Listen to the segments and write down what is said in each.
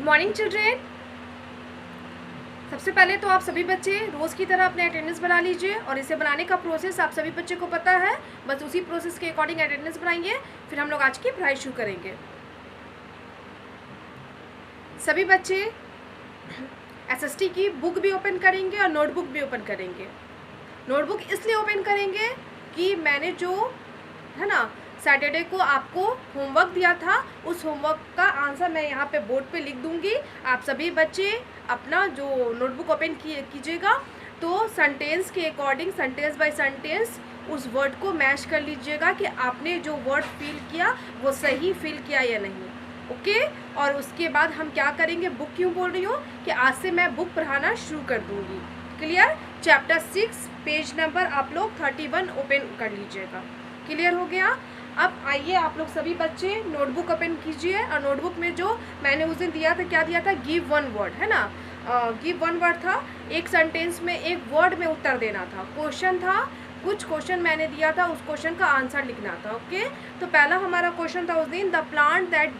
Morning children. सबसे पहले तो आप सभी बच्चे रोज़ की तरह अपने अटेंडेंस बना लीजिए और इसे बनाने का प्रोसेस आप सभी बच्चे को पता है। बस उसी प्रोसेस के अकॉर्डिंग अटेंडेंस बनाएंगे, फिर हम लोग आज की पढ़ाई शुरू करेंगे। सभी बच्चे एसएसटी की बुक भी ओपन करेंगे और नोटबुक भी ओपन करेंगे। नोटबुक इसलिए ओपन करेंगे कि मैंने जो है ना सैटरडे को आपको होमवर्क दिया था, उस होमवर्क का आंसर मैं यहाँ पे बोर्ड पे लिख दूँगी। आप सभी बच्चे अपना जो नोटबुक ओपन कीजिएगा तो सेंटेंस के अकॉर्डिंग सेंटेंस बाय सेंटेंस उस वर्ड को मैच कर लीजिएगा कि आपने जो वर्ड फिल किया वो सही फिल किया या नहीं। ओके, और उसके बाद हम क्या करेंगे, बुक क्यों बोल रही हूँ कि आज से मैं बुक पढ़ाना शुरू कर दूँगी। क्लियर? चैप्टर 6 पेज नंबर आप लोग 31 ओपन कर लीजिएगा। क्लियर हो गया? अब आइए आप लोग सभी बच्चे नोटबुक ओपन कीजिए और नोटबुक में जो मैंने उस दिन दिया था, क्या दिया था, गिव वन वर्ड, है ना। गिव वन वर्ड था, एक सेंटेंस में एक वर्ड में उत्तर देना था। क्वेश्चन था, कुछ क्वेश्चन मैंने दिया था, उस क्वेश्चन का आंसर लिखना था। ओके, तो पहला हमारा क्वेश्चन था उस दिन, the plant that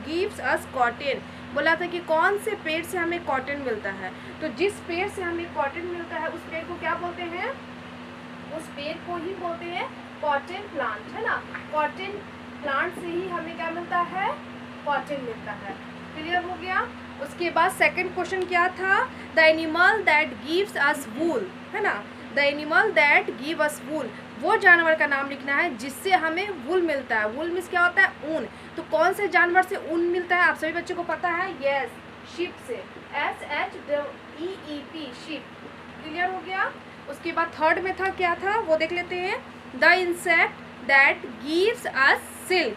gives us cotton. बोला था कि कौन से पेड़ से हमें कॉटन मिलता है। तो जिस पेड़ से हमें कॉटन मिलता है उस पेड़ को क्या बोलते हैं, उस पेड़ को ही बोलते हैं कॉटन प्लांट, है ना। कॉटन प्लांट से ही हमें क्या मिलता है, कॉटन मिलता है। क्लियर हो गया? उसके बाद सेकंड क्वेश्चन क्या था, the animal that gives us wool, है ना। The animal that give us wool, वो जानवर का नाम लिखना है जिससे हमें वूल मिलता है। वूल मीन्स क्या होता है, ऊन। तो कौन से जानवर से ऊन मिलता है, आप सभी बच्चों को पता है, यस, शीप से, SHEEP, शीप। क्लियर हो गया? उसके बाद थर्ड में था, क्या था वो देख लेते हैं, the insect that gives us silk,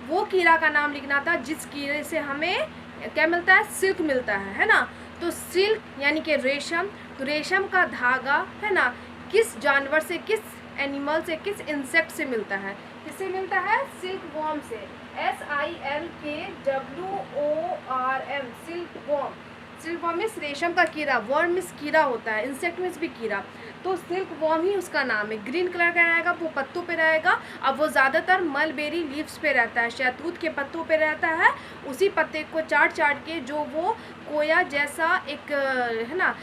वो कीड़ा का नाम लिखना था जिस कीड़े से हमें क्या मिलता है, सिल्क मिलता है ना। तो सिल्क यानी कि रेशम, तो रेशम का धागा, है ना, किस जानवर से, किस एनिमल से, किस इंसेक्ट से मिलता है, किससे मिलता है, सिल्क वॉर्म से, SILKWORM, silk worm. Silk worm means रेशम का कीड़ा, वॉर्म मीन्स कीड़ा होता है, इंसेक्ट मीन्स भी कीड़ा। तो सिल्क वॉर्म ही उसका नाम है। ग्रीन कलर का रहेगा, वो पत्तों पे रहेगा। अब वो ज़्यादातर मलबेरी लीव्स पे रहता है, शहतूत के पत्तों पे रहता है। उसी पत्ते को चाट चाट के जो वो कोया जैसा एक, है ना,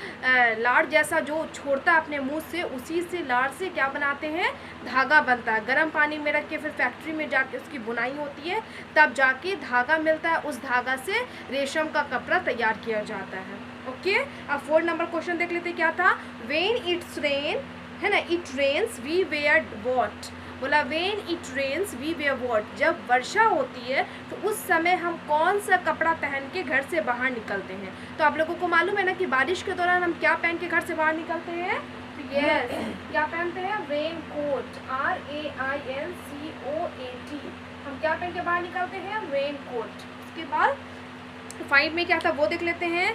लाड़ जैसा जो छोड़ता है अपने मुंह से, उसी से लाड़ से क्या बनाते हैं, धागा बनता है। गर्म पानी में रख के फिर फैक्ट्री में जाके उसकी बुनाई होती है, तब जाके धागा मिलता है। उस धागा से रेशम का कपड़ा तैयार किया जाता है। ओके, अब 4 नंबर क्वेश्चन देख लेते, क्या था, वेन इट्स रेन, है ना, it rains we wear what. बोला when it rains we wear what, जब वर्षा होती है तो उस समय हम कौन सा कपड़ा पहन के घर से बाहर निकलते हैं। तो आप लोगों को मालूम है ना कि बारिश के दौरान हम क्या पहन के घर से बाहर निकलते हैं, तो यस, क्या पहनते हैं, रेन कोट, RAINCOAT। हम क्या पहन के बाहर निकलते हैं, रेन कोट। उसके बाद 5 में क्या था वो देख लेते हैं,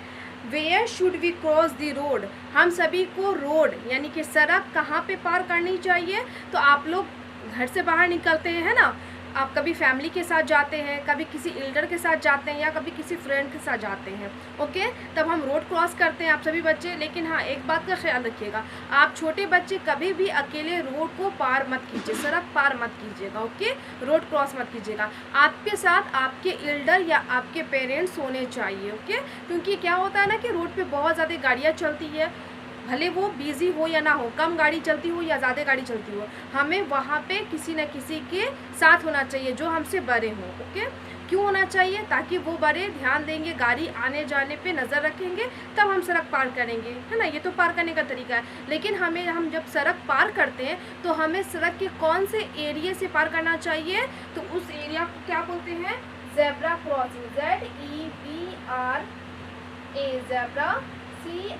where should we cross the road, हम सभी को रोड यानी कि सड़क कहाँ पे पार करनी चाहिए। तो आप लोग घर से बाहर निकलते हैं, है ना, आप कभी फैमिली के साथ जाते हैं, कभी किसी एल्डर के साथ जाते हैं, या कभी किसी फ्रेंड के साथ जाते हैं। ओके, तब हम रोड क्रॉस करते हैं आप सभी बच्चे। लेकिन हाँ, एक बात का ख्याल रखिएगा, आप छोटे बच्चे कभी भी अकेले रोड को पार मत कीजिए, सड़क पार मत कीजिएगा। ओके, रोड क्रॉस मत कीजिएगा, आपके साथ आपके एल्डर या आपके पेरेंट्स होने चाहिए। ओके, क्योंकि क्या होता है ना कि रोड पे बहुत ज़्यादा गाड़ियाँ चलती है, भले वो बिजी हो या ना हो, कम गाड़ी चलती हो या ज़्यादा गाड़ी चलती हो, हमें वहाँ पे किसी न किसी के साथ होना चाहिए जो हमसे बड़े हों। ओके, क्यों होना चाहिए, ताकि वो बड़े ध्यान देंगे, गाड़ी आने जाने पे नज़र रखेंगे, तब हम सड़क पार करेंगे, है ना। ये तो पार करने का तरीका है। लेकिन हम जब सड़क पार करते हैं तो हमें सड़क के कौन से एरिया से पार करना चाहिए, तो उस एरिया को क्या बोलते हैं, zebra crossing, ZEBRA, zebra CROSSING,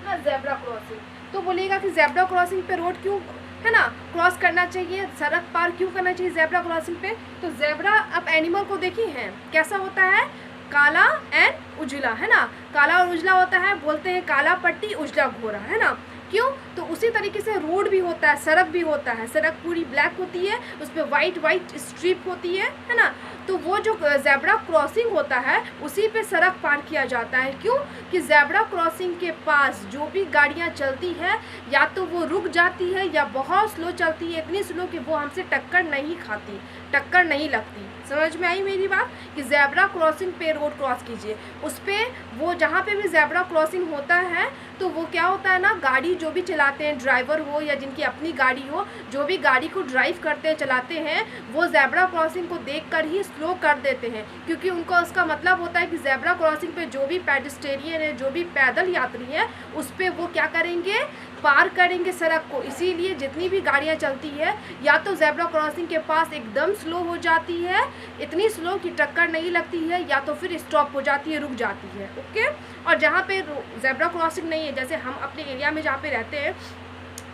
ना, ज़ेब्रा क्रॉसिंग। तो बोलिएगा कि ज़ेब्रा क्रॉसिंग पे रोड क्यों, है ना, क्रॉस करना चाहिए, सड़क पार क्यों करना चाहिए ज़ेब्रा क्रॉसिंग पे। तो ज़ेब्रा, आप एनिमल को देखी हैं कैसा होता है, काला एंड उजला, है ना, काला और उजला होता है, बोलते हैं काला पट्टी उजला घोड़ा, है ना। क्यों, तो उसी तरीके से रोड भी होता है, सड़क भी होता है। सड़क पूरी ब्लैक होती है, उस पर वाइट स्ट्रिप होती है ना। तो वो जो ज़ेब्रा क्रॉसिंग होता है उसी पे सड़क पार किया जाता है। क्यों? कि ज़ेब्रा क्रॉसिंग के पास जो भी गाड़ियाँ चलती है या तो वो रुक जाती है या बहुत स्लो चलती है, इतनी स्लो कि वो हमसे टक्कर नहीं खाती, टक्कर नहीं लगती। समझ में आई मेरी बात? कि ज़ेब्रा क्रॉसिंग पे रोड क्रॉस कीजिए, उस पर वो जहाँ पे भी ज़ेब्रा क्रॉसिंग होता है तो वो क्या होता है ना, गाड़ी जो भी चलाते हैं, ड्राइवर हो या जिनकी अपनी गाड़ी हो, जो भी गाड़ी को ड्राइव करते हैं, चलाते हैं, वो ज़ेब्रा क्रॉसिंग को देखकर ही स्लो कर देते हैं। क्योंकि उनको उसका मतलब होता है कि ज़ेब्रा क्रॉसिंग पे जो भी पेडेस्टेरियन है, जो भी पैदल यात्री है, उस पर वो क्या करेंगे, पार करेंगे सड़क को। इसीलिए जितनी भी गाड़ियाँ चलती है या तो ज़ेब्रा क्रॉसिंग के पास एकदम स्लो हो जाती है, इतनी स्लो कि टक्कर नहीं लगती है, या तो फिर स्टॉप हो जाती है, रुक जाती है। ओके। और जहाँ पे ज़ेब्रा क्रॉसिंग नहीं है, जैसे हम अपने एरिया में जहाँ पे रहते हैं,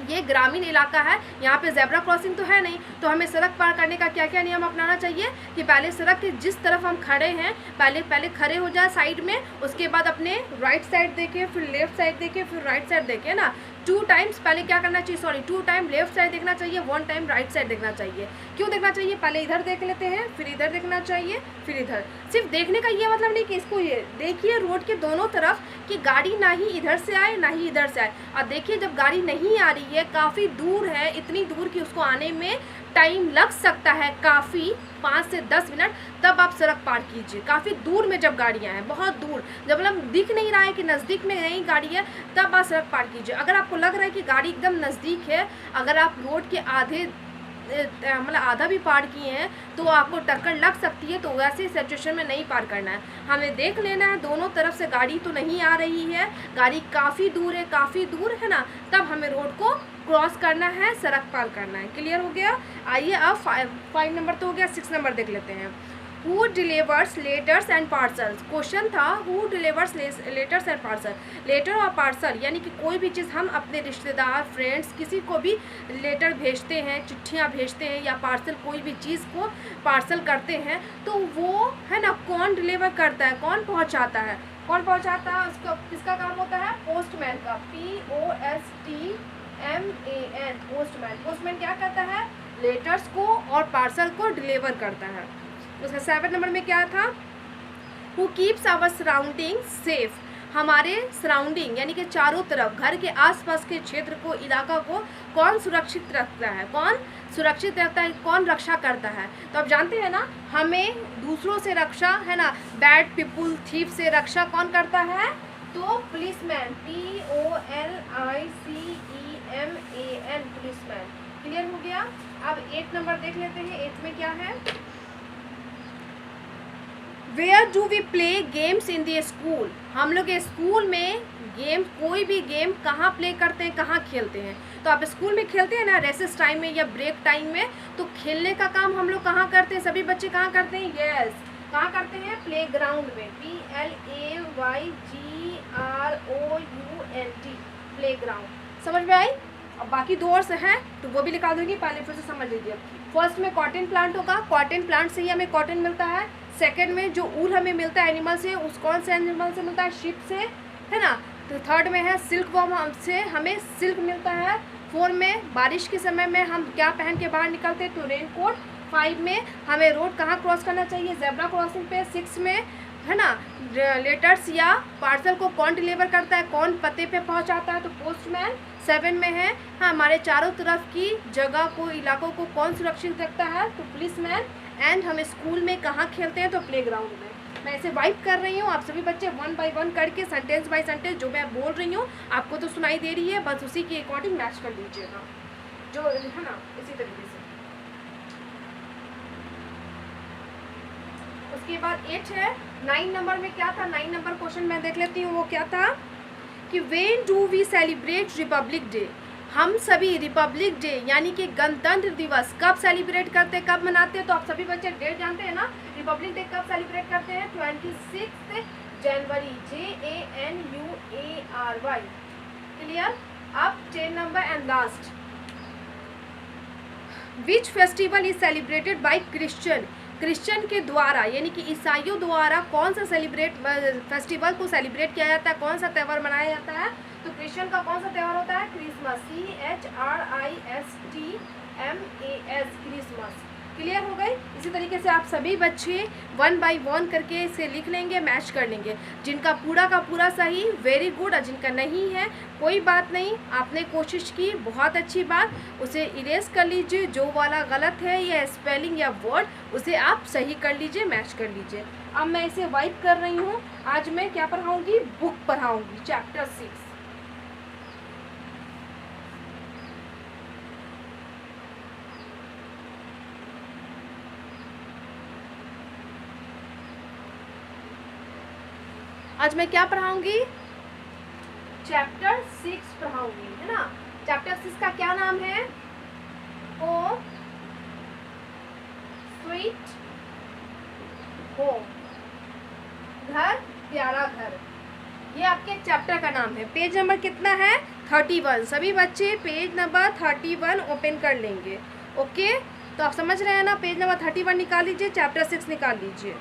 ये ग्रामीण इलाका है, यहाँ पे ज़ेब्रा क्रॉसिंग तो है नहीं, तो हमें सड़क पार करने का क्या क्या नियम अपनाना चाहिए कि पहले सड़क के जिस तरफ हम खड़े हैं पहले खड़े हो जाए साइड में, उसके बाद अपने राइट साइड देखें, फिर लेफ्ट साइड देखें, फिर राइट साइड देखें ना। 2 टाइम्स पहले क्या करना चाहिए, 2 टाइम लेफ्ट साइड देखना चाहिए, 1 टाइम राइट साइड देखना चाहिए। क्यों देखना चाहिए? पहले इधर देख लेते हैं, फिर इधर देखना चाहिए, फिर इधर। सिर्फ देखने का ये मतलब नहीं कि इसको ये देखिए रोड के दोनों तरफ कि गाड़ी ना ही इधर से आए ना ही इधर से आए। और देखिए जब गाड़ी नहीं आ रही है, काफ़ी दूर है, इतनी दूर कि उसको आने में टाइम लग सकता है काफ़ी, 5 से 10 मिनट, तब आप सड़क पार कीजिए। काफ़ी दूर में जब गाड़ियाँ हैं, बहुत दूर, जब मतलब दिख नहीं रहा है कि नज़दीक में नहीं गाड़ी है, तब आप सड़क पार कीजिए। अगर आपको लग रहा है कि गाड़ी एकदम नज़दीक है, अगर आप रोड के आधे मतलब आधा भी पार किए हैं तो आपको टक्कर लग सकती है, तो वैसे सिचुएशन में नहीं पार करना है। हमें देख लेना है दोनों तरफ से गाड़ी तो नहीं आ रही है, गाड़ी काफ़ी दूर है, काफ़ी दूर है ना, तब हमें रोड को क्रॉस करना है, सड़क पार करना है। क्लियर हो गया? आइए अब 5 नंबर तो हो गया, 6 नंबर देख लेते हैं। Who delivers letters and parcels? Question था who delivers letters and parcel। Letter और पार्सल यानी कि कोई भी चीज़ हम अपने रिश्तेदार, फ्रेंड्स, किसी को भी लेटर भेजते हैं, चिट्ठियाँ भेजते हैं या पार्सल, कोई भी चीज़ को पार्सल करते हैं, तो वो है ना कौन डिलीवर करता है, कौन पहुँचाता है? कौन पहुँचाता है? उसका किसका काम होता है? पोस्टमैन का। POSTMAN, postman. पोस्टमैन क्या करता है? लेटर्स को और पार्सल को डिलीवर करता है। उसका 7 नंबर में क्या था? Who keeps our surrounding safe? हमारे सराउंडिंग यानी कि चारों तरफ, घर के आसपास के क्षेत्र को, इलाका को कौन सुरक्षित रखता है? कौन सुरक्षित रखता है? कौन रक्षा करता है? तो आप जानते हैं ना, हमें दूसरों से रक्षा है ना, बैड पीपुल, थीफ से रक्षा कौन करता है? तो पुलिसमैन, POLICEMAN, पुलिसमैन। क्लियर हो गया? अब 8 नंबर देख लेते हैं। 8 में क्या है? Where do we play games in the school? हम लोग स्कूल में गेम, कोई भी गेम कहाँ प्ले करते हैं, कहाँ खेलते हैं? तो आप स्कूल में खेलते हैं ना, रेसेस टाइम में या ब्रेक टाइम में, तो खेलने का काम हम लोग कहाँ करते हैं? सभी बच्चे कहाँ करते हैं? यस, कहाँ करते हैं? प्ले ग्राउंड में। PLAYGROUND, play ground. समझ में आई? अब बाकी 2 और हैं तो वो भी निकाल दूंगी, पहले फिर से समझ लीजिए। फर्स्ट में कॉटन प्लांट होगा, कॉटन प्लांट से ही हमें कॉटन मिलता है। सेकंड में जो ऊल हमें मिलता है एनिमल से, उस कौन से एनिमल से मिलता है? शिप से, है ना। तो थर्ड में है सिल्क वर्म से हमें सिल्क मिलता है। 4 में बारिश के समय में हम क्या पहन के बाहर निकलते हैं? तो रेन कोट। 5 में हमें रोड कहाँ क्रॉस करना चाहिए? ज़ेब्रा क्रॉसिंग पे। 6 में है ना, लेटर्स या पार्सल को कौन डिलीवर करता है, कौन पते पे पहुंचाता है? तो पोस्टमैन। 7 में है हाँ, हमारे चारों तरफ की जगह को, इलाकों को कौन सुरक्षित रखता है? तो पुलिसमैन। एंड हम स्कूल में कहाँ खेलते हैं? तो प्लेग्राउंड में। मैं इसे वाइप कर रही हूँ, आप सभी बच्चे 1 बाय 1 करके सेंटेंस बाय सेंटेंस जो मैं बोल रही हूँ आपको तो सुनाई दे रही है, बस उसी के अकॉर्डिंग मैच कर लीजिएगा, जो है ना, इसी तरीके से। उसके बाद 8 है। 9 नंबर में क्या था? 9 नंबर क्वेश्चन मैं देख लेती हूँ, वो क्या था कि when do we celebrate Republic Day? हम सभी रिपब्लिक डे यानी कि गणतंत्र दिवस कब सेलिब्रेट करते हैं, कब मनाते हैं? तो आप सभी बच्चे डेट जानते हैं ना, रिपब्लिक डे कब सेलिब्रेट करते हैं? 26 जनवरी, JANUARY। क्लियर? अब 10 number and last, which festival is celebrated by Christian? Christian के द्वारा यानी कि ईसाइयों द्वारा कौन सा फेस्टिवल को सेलिब्रेट किया जाता है, कौन सा त्यौहार मनाया जाता है? तो क्रिश्चियन का कौन सा त्यौहार होता है? Christmas, CHRISTMAS, Christmas. क्लियर हो गई? इसी तरीके से आप सभी बच्चे 1 बाय 1 करके इसे लिख लेंगे, मैच कर लेंगे। जिनका पूरा का पूरा सही, वेरी गुड, और जिनका नहीं है कोई बात नहीं, आपने कोशिश की, बहुत अच्छी बात, उसे इरेज कर लीजिए। जो वाला गलत है या स्पेलिंग या वर्ड, उसे आप सही कर लीजिए, मैच कर लीजिए। अब मैं इसे वाइप कर रही हूँ। आज मैं क्या पढ़ाऊँगी? Book पढ़ाऊँगी, chapter 6। आज मैं क्या पढ़ाऊंगी? चैप्टर 6 पढ़ाऊंगी, है ना। चैप्टर 6 का क्या नाम है? होम स्वीट होम, घर प्यारा घर। ये आपके चैप्टर का नाम है। पेज नंबर कितना है? 31। सभी बच्चे पेज नंबर 31 ओपन कर लेंगे। ओके, तो आप समझ रहे हैं ना। पेज नंबर 31 निकाल लीजिए, चैप्टर 6 निकाल लीजिए।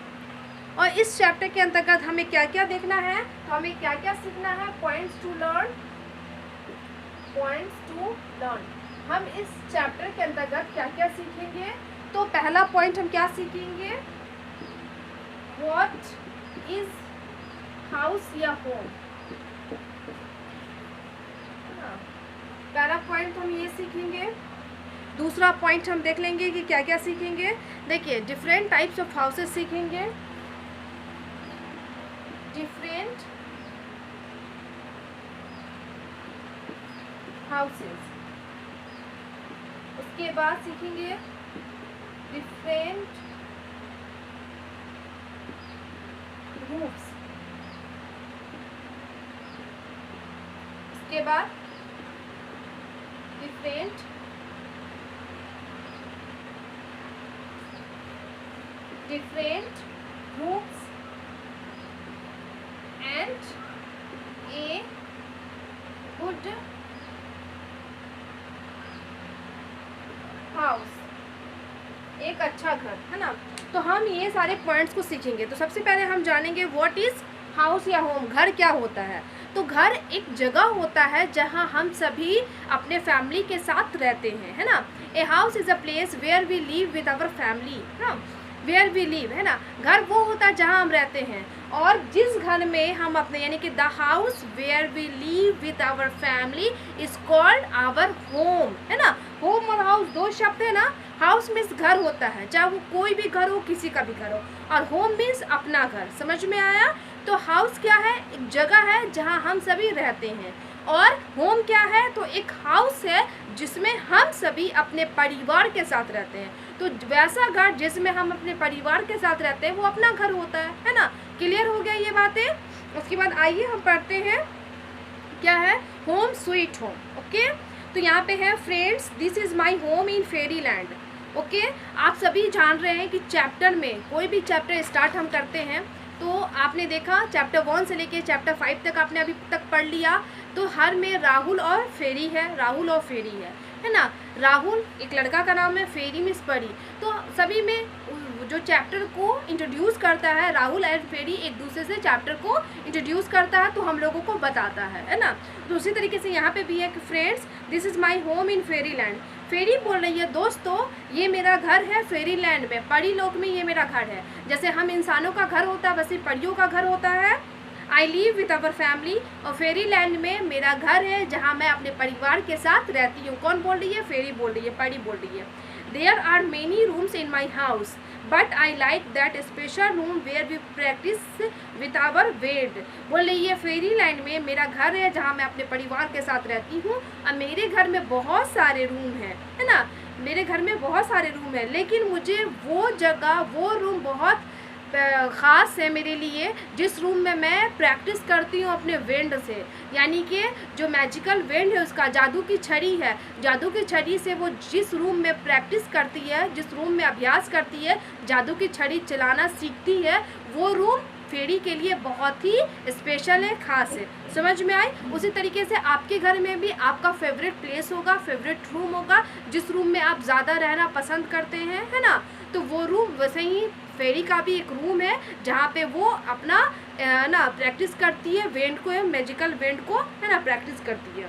और इस चैप्टर के अंतर्गत हमें क्या क्या देखना है, तो हमें क्या क्या सीखना है? Points to learn. हम इस चैप्टर के अंतर्गत क्या क्या सीखेंगे? तो पहला पॉइंट हम क्या सीखेंगे? व्हाट इज हाउस या होम। पहला पॉइंट हम ये सीखेंगे। दूसरा पॉइंट हम देख लेंगे कि क्या क्या सीखेंगे। देखिए, डिफरेंट टाइप्स ऑफ हाउसेस सीखेंगे, डिफरेंट हाउसेस। उसके बाद सीखेंगे डिफरेंट रूफ्स। उसके बाद different roofs and a good house, एक अच्छा घर, है ना। तो हम ये सारे पॉइंट्स को सीखेंगे। तो सबसे पहले हम जानेंगे व्हाट इज हाउस या होम, घर क्या होता है। तो घर एक जगह होता है जहाँ हम सभी अपने फैमिली के साथ रहते हैं, है ना। A house is a place where we live with our family, है ना, वेयर वी लिव, है ना। घर वो होता है जहाँ हम रहते हैं, और जिस घर में हम अपने, यानी कि the house where we live with our family is called our home, है ना। होम और हाउस दो शब्द है ना। हाउस मीन्स घर होता है, चाहे वो कोई भी घर हो, किसी का भी घर हो, और होम मीन्स अपना घर। समझ में आया? तो हाउस क्या है? एक जगह है जहाँ हम सभी रहते हैं। और होम क्या है? तो एक हाउस है जिसमें हम सभी अपने परिवार के साथ रहते हैं। तो वैसा घर जिसमें हम अपने परिवार के साथ रहते हैं वो अपना घर होता है ना। क्लियर हो गया ये बातें? उसके बाद आइए हम पढ़ते हैं क्या है? Home sweet home. ओके, तो यहाँ पे है friends, this is my home in fairy land. Okay, आप सभी जान रहे हैं कि चैप्टर में कोई भी चैप्टर स्टार्ट हम करते हैं तो आपने देखा चैप्टर 1 से लेके चैप्टर 5 तक आपने अभी तक पढ़ लिया। तो हर में राहुल और फेरी है, राहुल और फेरी है ना। राहुल एक लड़का का नाम है, फेरी मिस परी। तो सभी में जो चैप्टर को इंट्रोड्यूस करता है, राहुल एंड फेरी एक दूसरे से चैप्टर को इंट्रोड्यूस करता है, तो हम लोगों को बताता है ना। तो उसी तरीके से यहाँ पे भी है कि friends, this is my home in fairy land. Fairy बोल रही है दोस्तों, ये मेरा घर है फेरी लैंड में, परी लोक में ये मेरा घर है। जैसे हम इंसानों का घर होता है वैसे परियों का घर होता है। I live with our family, और फेरी लैंड में मेरा घर है जहाँ मैं अपने परिवार के साथ रहती हूँ। कौन बोल रही है? फेरी बोल रही है, परी बोल रही है। There are many rooms in my house but I like that special room where we practice with our वेड। बोल रही है फेरी लैंड में मेरा घर है जहाँ मैं अपने परिवार के साथ रहती हूँ, और मेरे घर में बहुत सारे रूम हैं, है ना। मेरे घर में बहुत सारे रूम हैं, लेकिन मुझे वो जगह, वो रूम बहुत ख़ास है मेरे लिए, जिस रूम में मैं प्रैक्टिस करती हूँ अपने वेंड से, यानी कि जो मैजिकल वेंड है उसका, जादू की छड़ी है, जादू की छड़ी से वो जिस रूम में प्रैक्टिस करती है, जिस रूम में अभ्यास करती है, जादू की छड़ी चलाना सीखती है, वो रूम फेरी के लिए बहुत ही स्पेशल है, ख़ास है। समझ में आई? उसी तरीके से आपके घर में भी आपका फेवरेट प्लेस होगा, फेवरेट रूम होगा, जिस रूम में आप ज़्यादा रहना पसंद करते हैं, है ना। तो वो रूम वैसे ही फेरी का भी एक रूम है जहाँ पे वो अपना ना प्रैक्टिस करती है वेंट को, मैजिकल वेंट को है ना प्रैक्टिस करती है।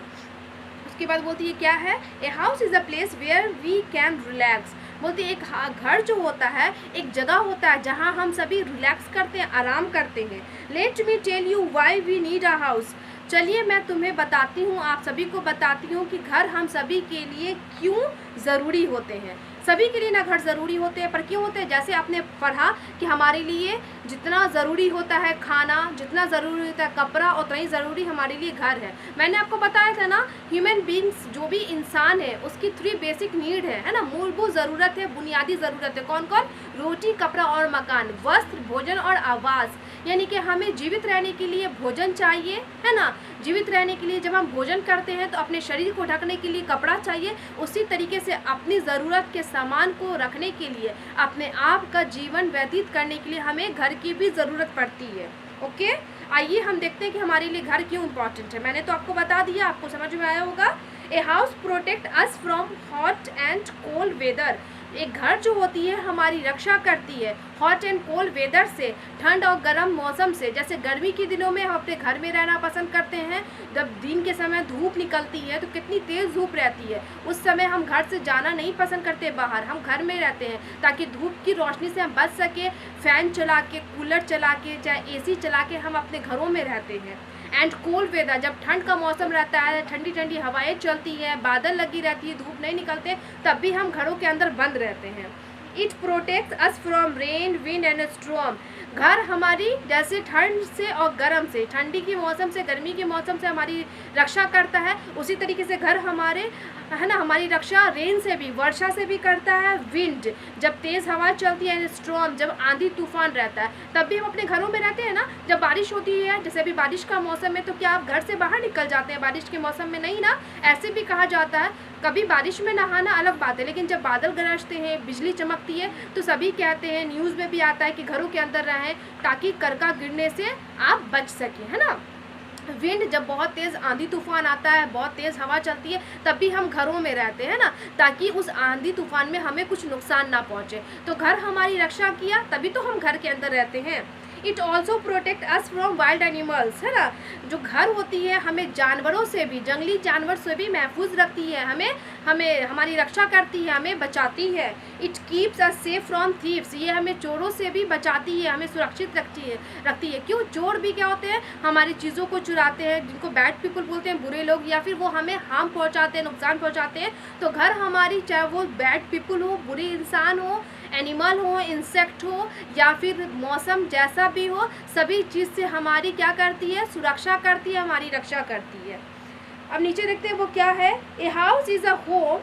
उसके बाद बोलती है क्या है, a house is a place where we can relax. बोलती है एक घर जो होता है एक जगह होता है जहाँ हम सभी रिलैक्स करते हैं, आराम करते हैं। Let me tell you why we need a house. चलिए मैं तुम्हें बताती हूँ, आप सभी को बताती हूँ कि घर हम सभी के लिए क्यों ज़रूरी होते हैं। सभी के लिए ना घर ज़रूरी होते हैं, पर क्यों होते हैं? जैसे आपने पढ़ा कि हमारे लिए जितना ज़रूरी होता है खाना, जितना ज़रूरी होता है कपड़ा, उतना ही ज़रूरी हमारे लिए घर है। मैंने आपको बताया था ना, ह्यूमन बींग्स जो भी इंसान है उसकी 3 बेसिक नीड है ना, मूलभूत ज़रूरत है, बुनियादी ज़रूरत है। कौन कौन? रोटी, कपड़ा और मकान, वस्त्र, भोजन और आवास। यानी कि हमें जीवित रहने के लिए भोजन चाहिए, है ना। जीवित रहने के लिए जब हम भोजन करते हैं तो अपने शरीर को ढकने के लिए कपड़ा चाहिए। उसी तरीके से अपनी ज़रूरत के सामान को रखने के लिए, अपने आप का जीवन व्यतीत करने के लिए हमें घर की भी ज़रूरत पड़ती है। ओके, आइए हम देखते हैं कि हमारे लिए घर क्यों इम्पॉर्टेंट है। मैंने तो आपको बता दिया, आपको समझ में आया होगा। A house protect us from hot and cold weather. एक घर जो होती है हमारी रक्षा करती है हॉट एंड कोल्ड वेदर से, ठंड और गर्म मौसम से। जैसे गर्मी के दिनों में हम अपने घर में रहना पसंद करते हैं, जब दिन के समय धूप निकलती है तो कितनी तेज़ धूप रहती है, उस समय हम घर से जाना नहीं पसंद करते बाहर, हम घर में रहते हैं ताकि धूप की रोशनी से हम बच सके। फ़ैन चला के, कूलर चला के, चाहे AC चला के हम अपने घरों में रहते हैं। एंड कोल्ड वेदर, जब ठंड का मौसम रहता है, ठंडी ठंडी हवाएं चलती है, बादल लगी रहती है, धूप नहीं निकलते, तब भी हम घरों के अंदर बंद रहते हैं। It protects us from rain, wind and storm. घर हमारी जैसे ठंड से और गर्म से, ठंडी के मौसम से, गर्मी के मौसम से हमारी रक्षा करता है, उसी तरीके से घर हमारे है ना हमारी रक्षा रेन से भी, वर्षा से भी करता है। विंड, जब तेज़ हवा चलती है, स्टॉर्म, जब आंधी तूफान रहता है, तब भी हम अपने घरों में रहते हैं ना। जब बारिश होती है, जैसे अभी बारिश का मौसम है, तो क्या आप घर से बाहर निकल जाते हैं बारिश के मौसम में? नहीं ना। ऐसे भी कहा जाता है, कभी बारिश में नहाना अलग बात है, लेकिन जब बादल गरजते हैं, बिजली चमकती है, तो सभी कहते हैं, न्यूज़ में भी आता है कि घरों के अंदर रहें ताकि करका गिरने से आप बच सकें, है ना। विंड, जब बहुत तेज़ आंधी तूफान आता है, बहुत तेज़ हवा चलती है, तब भी हम घरों में रहते हैं ना, ताकि उस आंधी तूफान में हमें कुछ नुकसान ना पहुंचे। तो घर हमारी रक्षा किया, तभी तो हम घर के अंदर रहते हैं। It also protect us from wild animals, है ना। जो घर होती है हमें जानवरों से भी, जंगली जानवर से भी महफूज रखती है, हमें हमारी रक्षा करती है, हमें बचाती है। It keeps us safe from thieves, ये हमें चोरों से भी बचाती है, हमें सुरक्षित रखती है। क्यों? चोर भी क्या होते हैं, हमारी चीज़ों को चुराते हैं, जिनको बैड पीपल बोलते हैं, बुरे लोग, या फिर वो हमें हार्म पहुँचाते हैं, नुकसान पहुँचाते हैं। तो घर हमारी, चाहे वो बैड पीपल हो, बुरे इंसान हो, एनिमल हो, इंसेक्ट हो, या फिर मौसम जैसा भी हो, सभी चीज़ से हमारी क्या करती है? सुरक्षा करती है, हमारी रक्षा करती है। अब नीचे देखते हैं वो क्या है। A house is a home.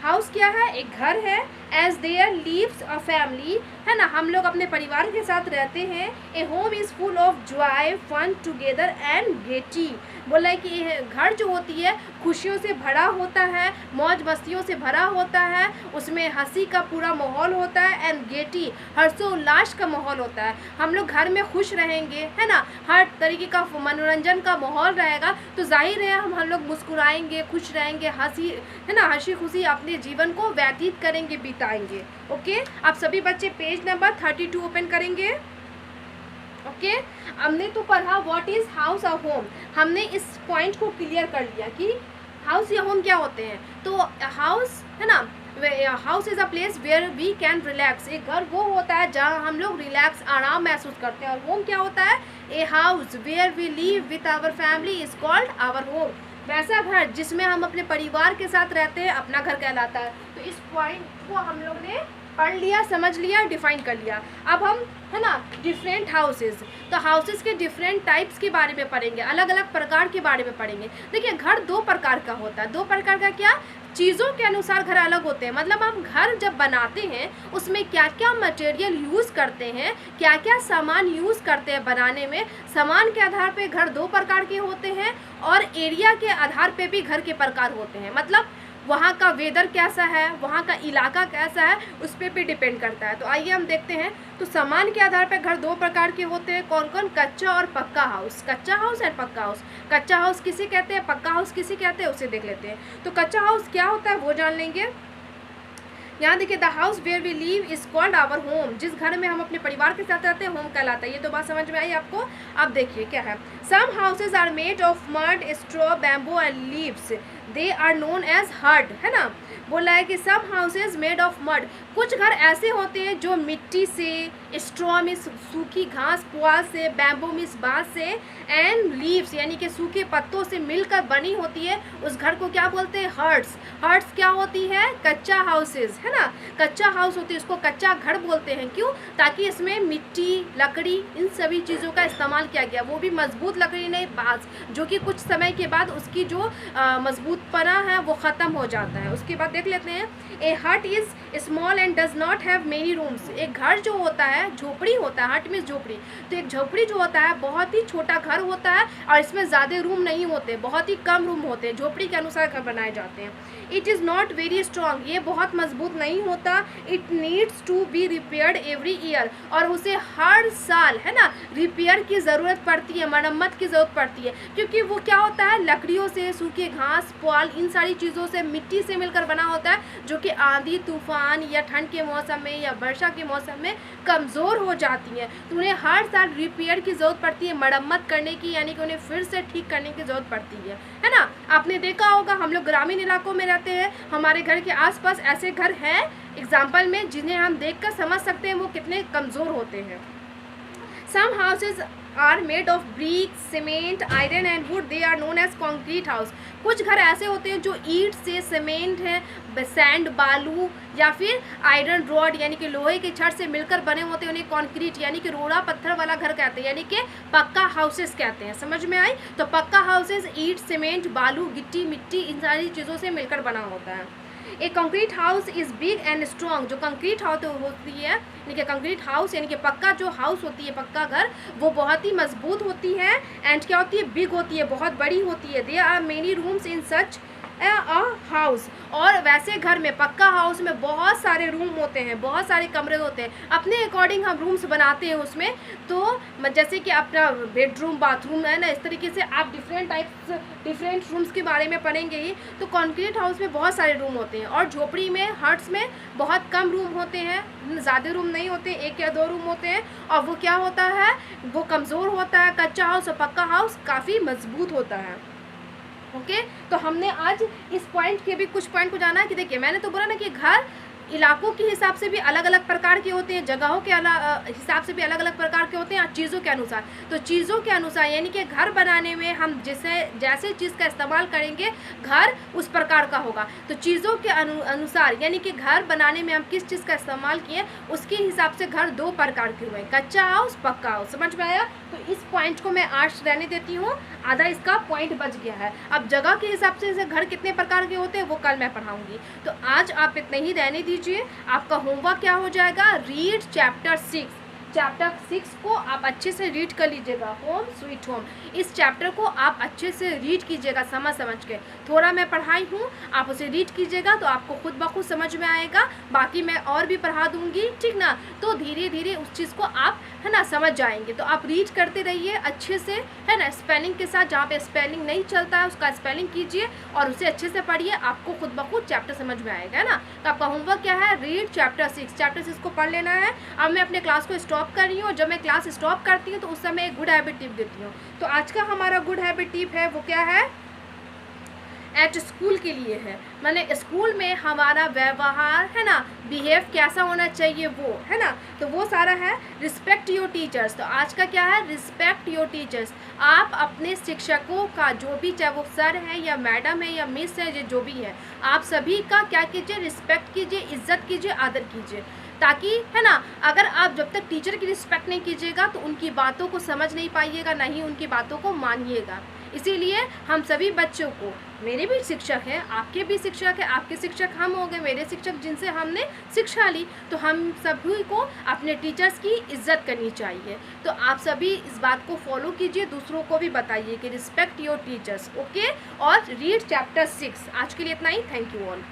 House क्या है? एक घर है। As there lives a family, है ना, हम लोग अपने परिवार के साथ रहते हैं। A home is full of joy, fun, together and gaiety. बोला है कि घर जो होती है खुशियों से भरा होता है, मौज मस्तियों से भरा होता है, उसमें हंसी का पूरा माहौल होता है, एंड गेटी, हर्षोल्लास का माहौल होता है। हम लोग घर में खुश रहेंगे, है ना, हर तरीके का मनोरंजन का माहौल रहेगा, तो जाहिर है हम लोग मुस्कुराएंगे, खुश रहेंगे, हंसी, है ना, हंसी खुशी अपने जीवन को व्यतीत करेंगे, बिताएंगे। ओके, आप सभी बच्चे पेज नंबर 32 ओपन करेंगे। ओके, हमने तो पढ़ा व्हाट इज हाउस और होम। हमने इस पॉइंट को क्लियर कर लिया कि हाउस या होम क्या होते हैं। तो हाउस, है ना, house is a place where we can relax. एक घर वो होता है जहाँ हम लोग रिलैक्स, आराम महसूस करते हैं। और होम क्या होता है? A house where we live with our family is called our home. वैसा घर जिसमें हम अपने परिवार के साथ रहते हैं अपना घर कहलाता है। तो इस पॉइंट को हम लोग ने पढ़ लिया, समझ लिया, डिफाइन कर लिया। अब हम, है ना, डिफरेंट हाउसेस, तो हाउसेस के डिफरेंट टाइप्स के बारे में पढ़ेंगे, अलग अलग प्रकार के बारे में पढ़ेंगे। देखिए, घर 2 प्रकार का होता है। 2 प्रकार का क्या? चीज़ों के अनुसार घर अलग होते हैं। मतलब हम घर जब बनाते हैं उसमें क्या क्या मटेरियल यूज़ करते हैं, क्या क्या सामान यूज़ करते हैं बनाने में, सामान के आधार पे घर 2 प्रकार के होते हैं, और एरिया के आधार पे भी घर के प्रकार होते हैं। मतलब वहाँ का वेदर कैसा है, वहाँ का इलाका कैसा है, उस पर भी डिपेंड करता है। तो आइए हम देखते हैं। तो सामान के आधार पर घर 2 प्रकार के होते हैं। कौन कौन? कच्चा और पक्का हाउस। कच्चा हाउस एंड पक्का हाउस। कच्चा हाउस किसे कहते हैं, पक्का हाउस किसे कहते हैं, उसे देख लेते हैं। तो कच्चा हाउस क्या होता है वो जान लेंगे। यहाँ देखिए, the house where we live is called our home, जिस घर में हम अपने परिवार के साथ रहते हैं होम कहलाता है। ये तो बात समझ में आई आपको। अब देखिए क्या है, some houses are made of mud, straw, bamboo and leaves, they are known as hut, है ना। बोला है कि some houses made of mud, कुछ घर ऐसे होते हैं जो मिट्टी से, स्ट्रॉ में सूखी घास पुआल से, बैम्बू में बांस से, एंड लीव्स यानी कि सूखे पत्तों से मिलकर बनी होती है, उस घर को क्या बोलते हैं, हर्ट्स। हर्ट्स क्या होती है, कच्चा हाउसेज, है ना, कच्चा हाउस होती है, उसको कच्चा घर बोलते हैं। क्यों, ताकि इसमें मिट्टी, लकड़ी, इन सभी चीज़ों का इस्तेमाल किया गया, वो भी मजबूत लकड़ी नहीं, बांस, जो कि कुछ समय के बाद उसकी जो मजबूतपना है वो ख़त्म हो जाता है। उसके बाद देख लेते हैं, ए हट is small and does not have many rooms, एक घर जो होता है, झोपड़ी होता है, हट मीन्स झोपड़ी, तो एक झोपड़ी जो होता है बहुत ही छोटा घर होता है और इसमें ज़्यादा रूम नहीं होते, बहुत ही कम रूम होते हैं, झोपड़ी के अनुसार घर बनाए जाते हैं। It is not very strong, ये बहुत मजबूत नहीं होता। It needs to be repaired every year, और उसे हर साल, है ना, रिपेयर की ज़रूरत पड़ती है, मरम्मत की ज़रूरत पड़ती है, क्योंकि वो क्या होता है, लकड़ियों से, सूखे घास पुआल, इन सारी चीज़ों से, मिट्टी से मिलकर बना होता है, जो कि आंधी तूफान या ठंड के मौसम में या वर्षा के मौसम में कमज़ोर हो जाती है, तो उन्हें हर साल रिपेयर की ज़रूरत पड़ती है, मरम्मत करने की, यानी कि उन्हें फिर से ठीक करने की ज़रूरत पड़ती है ना। आपने देखा होगा, हम लोग ग्रामीण इलाकों में रहते हैं, हमारे घर के आसपास ऐसे घर हैं एग्जाम्पल में, जिन्हें हम देखकर समझ सकते हैं वो कितने कमज़ोर होते हैं। Some houses are made of brick, cement, iron and wood, they are known as concrete house, कुछ घर ऐसे होते हैं जो ईंट से, सीमेंट है, सैंड, बालू या फिर आयरन रॉड यानी कि लोहे की छड़ से मिलकर बने होते हैं, उन्हें कॉन्क्रीट यानी कि रोड़ा पत्थर वाला घर कहते हैं, यानी कि पक्का हाउसेस कहते हैं। समझ में आई, तो पक्का हाउसेस ईंट, सीमेंट, बालू, गिट्टी, मिट्टी, इन सारी चीज़ों से मिलकर बना होता है। A concrete house is big and strong, जो कंक्रीट हाउस होती है, यानी कि कंक्रीट हाउस यानी कि पक्का जो हाउस होती है, पक्का घर, वो बहुत ही मजबूत होती है, एंड क्या होती है, बिग होती है, बहुत बड़ी होती है। They are many rooms in such a house, और वैसे घर में, पक्का हाउस में बहुत सारे रूम होते हैं, बहुत सारे कमरे होते हैं, अपने अकॉर्डिंग हम रूम्स बनाते हैं उसमें। तो जैसे कि अपना बेडरूम, बाथरूम, है ना, इस तरीके से आप डिफरेंट रूम्स के बारे में पढ़ेंगे ही। तो कंक्रीट हाउस में बहुत सारे रूम होते हैं, और झोपड़ी में, हट्स में बहुत कम रूम होते हैं, ज़्यादा रूम नहीं होते, 1 या 2 रूम होते हैं, और वो क्या होता है, वो कमज़ोर होता है। कच्चा हाउस और पक्का हाउस काफ़ी मजबूत होता है। ओके, तो हमने आज इस पॉइंट के भी कुछ पॉइंट को जाना है कि देखिए, मैंने तो बोला ना कि घर इलाकों के हिसाब से भी अलग अलग प्रकार के होते हैं, जगहों के हिसाब से भी अलग अलग प्रकार के होते हैं, और चीज़ों के अनुसार। तो चीज़ों के अनुसार यानी कि घर बनाने में हम जैसे चीज़ का इस्तेमाल करेंगे, घर उस प्रकार का होगा। तो चीज़ों के अनुसार यानी कि घर बनाने में हम किस चीज़ का इस्तेमाल किए, उसके हिसाब से घर 2 प्रकार के हुए, कच्चा हाउस, पक्का हाउस। समझ में आया? तो इस पॉइंट को मैं आज रहने देती हूँ, आधा इसका पॉइंट बच गया है। अब जगह के हिसाब से घर कितने प्रकार के होते हैं वो कल मैं पढ़ाऊँगी। तो आज आप इतने ही रहने दीजिए। आपका होमवर्क क्या हो जाएगा, रीड चैप्टर 6। चैप्टर 6 को आप अच्छे से रीड कर लीजिएगा, होम स्वीट होम। इस चैप्टर को आप अच्छे से रीड कीजिएगा, समझ के। थोड़ा मैं पढ़ाई हूँ, आप उसे रीड कीजिएगा तो आपको खुद ब खुद समझ में आएगा। बाकी मैं और भी पढ़ा दूँगी, ठीक ना। तो धीरे धीरे उस चीज़ को आप, है ना, समझ जाएंगे। तो आप रीड करते रहिए अच्छे से, है ना, स्पेलिंग के साथ। जहाँ पे स्पेलिंग नहीं चलता है उसका स्पेलिंग कीजिए और उसे अच्छे से पढ़िए, आपको खुद ब खुद चैप्टर समझ में आएगा, है ना। तो आपका होमवर्क क्या है, रीड चैप्टर 6। चैप्टर 6 को पढ़ लेना है। अब मैं अपने क्लास को स्टॉप कर रही हूँ। जब मैं क्लास स्टॉप करती हूँ तो उस समय एक गुड हैबिट टिप देती हूँ। तो आज का हमारा गुड हैबिट टिप है, वो क्या है, एट स्कूल के लिए है। मैंने स्कूल में हमारा व्यवहार, है ना, बिहेव कैसा होना चाहिए वो, है ना। तो वो सारा है रिस्पेक्ट योर टीचर्स। तो आज का क्या है, रिस्पेक्ट योर टीचर्स। आप अपने शिक्षकों का, जो भी, चाहे वो सर है या मैडम है या मिस है, जो भी है, आप सभी का क्या कीजिए, रिस्पेक्ट कीजिए, इज्जत कीजिए, आदर कीजिए। ताकि, है ना, अगर आप जब तक टीचर की रिस्पेक्ट नहीं कीजिएगा तो उनकी बातों को समझ नहीं पाइएगा, ना ही उनकी बातों को मानिएगा। इसीलिए हम सभी बच्चों को, मेरे भी शिक्षक हैं, आपके भी शिक्षक हैं, आपके शिक्षक हम हो गए, मेरे शिक्षक जिनसे हमने शिक्षा ली, तो हम सभी को अपने टीचर्स की इज्जत करनी चाहिए। तो आप सभी इस बात को फॉलो कीजिए, दूसरों को भी बताइए कि रिस्पेक्ट योर टीचर्स। ओके, और रीड चैप्टर 6। आज के लिए इतना ही। Thank you all.